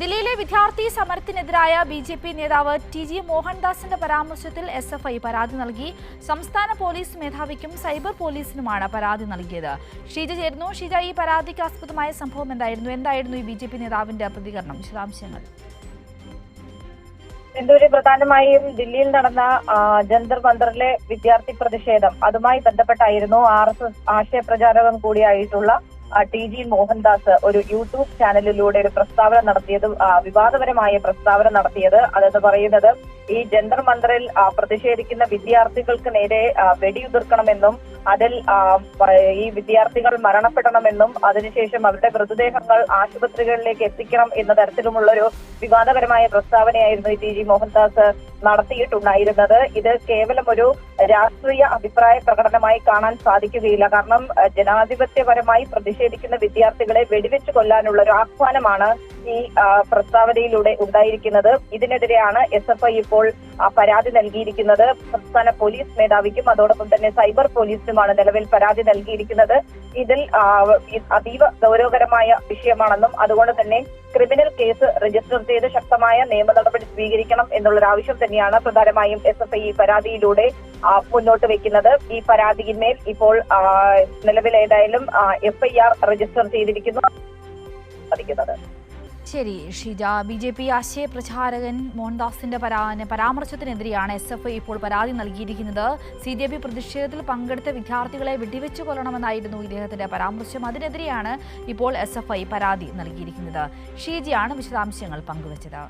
ദില്ലിയിലെ വിദ്യാർത്ഥി സമരത്തിനെതിരായ ബിജെപി നേതാവ് ടി.ജി. മോഹൻദാസിന്റെ പരാമർശത്തിൽ എസ്.എഫ്.ഐ പരാതി നൽകി. സംസ്ഥാന പോലീസ് മേധാവിക്കും സൈബർ പോലീസിനുമാണ് പരാതി നൽകിയത്. ഷീജ ചേരുന്നു. ഷീജ, ഈ പരാതിക്ക് ആസ്പദമായ സംഭവം എന്തായിരുന്നു ഈ ബിജെപി നേതാവിന്റെ പ്രതികരണം? വിശദാംശങ്ങൾ. പ്രധാനമായും ദില്ലിയിൽ നടന്ന ജന്തർ മന്ദറിലെ വിദ്യാർത്ഥി പ്രതിഷേധം, അതുമായി ബന്ധപ്പെട്ടായിരുന്നു RSS ആശയപ്രചാരകൻ കൂടിയായിട്ടുള്ള ടി.ജി. മോഹൻദാസ് ഒരു യൂട്യൂബ് ചാനലിലൂടെ ഒരു പ്രസ്താവന നടത്തിയത്, വിവാദപരമായ പ്രസ്താവന നടത്തിയത്. അതെന്ന് പറയുന്നത് ഈ ജന്തർ മന്ദറിൽ പ്രതിഷേധിക്കുന്ന വിദ്യാർത്ഥികൾക്ക് നേരെ വെടിയുതിർക്കണമെന്നും അതിൽ ഈ വിദ്യാർത്ഥികൾ മരണപ്പെടണമെന്നും അതിനുശേഷം അവരുടെ മൃതദേഹങ്ങൾ ആശുപത്രികളിലേക്ക് എത്തിക്കണം എന്ന തരത്തിലുമുള്ളൊരു വിവാദപരമായ പ്രസ്താവനയായിരുന്നു ടി.ജി. മോഹൻദാസ് നടത്തിയിട്ടുണ്ടായിരുന്നത്. ഇത് കേവലം ഒരു രാഷ്ട്രീയ അഭിപ്രായ പ്രകടനമായി കാണാൻ സാധിക്കുകയില്ല. കാരണം ജനാധിപത്യപരമായി പ്രതിഷേധിക്കുന്ന വിദ്യാർത്ഥികളെ വെടിവെച്ച് കൊല്ലാനുള്ള ഒരു ആഹ്വാനമാണ് ഈ പ്രസ്താവനയിലൂടെ ഉണ്ടായിരിക്കുന്നത്. ഇതിനെതിരെയാണ് എസ്.എഫ്.ഐ ഇപ്പോൾ പരാതി നൽകിയിരിക്കുന്നത്. സംസ്ഥാന പോലീസ് മേധാവിക്കും അതോടൊപ്പം തന്നെ സൈബർ പോലീസിനുമാണ് നിലവിൽ പരാതി നൽകിയിരിക്കുന്നത്. ഇതിൽ അതീവ ഗൗരവകരമായ വിഷയമാണെന്നും അതുകൊണ്ട് തന്നെ ക്രിമിനൽ കേസ് രജിസ്റ്റർ ചെയ്ത് ശക്തമായ നിയമ നടപടി സ്വീകരിക്കണം എന്നുള്ളൊരു ആവശ്യം തന്നെയാണ് പ്രധാനമായും എസ്.എഫ്.ഐ ഈ പരാതിയിലൂടെ മുന്നോട്ട് വെക്കുന്നത്. ഈ പരാതിയിന്മേൽ ഇപ്പോൾ നിലവിൽ ഏതായാലും FIR രജിസ്റ്റർ ചെയ്തിരിക്കുന്നു. ശരി ഷീജ, ബിജെപി ആശയപ്രചാരകൻ മോഹൻദാസിന്റെ പരാമർശത്തിനെതിരെയാണ് എസ്.എഫ്.ഐ ഇപ്പോൾ പരാതി നൽകിയിരിക്കുന്നത്. CJP പ്രതിഷേധത്തിൽ പങ്കെടുത്ത വിദ്യാർത്ഥികളെ വെടിവെച്ചു കൊല്ലണമെന്നായിരുന്നു ഇദ്ദേഹത്തിന്റെ പരാമർശം. അതിനെതിരെയാണ് ഇപ്പോൾ എസ്.എഫ്.ഐ പരാതി നൽകിയിരിക്കുന്നത്. ഷീജയാണ് വിശദാംശങ്ങൾ പങ്കുവച്ചത്.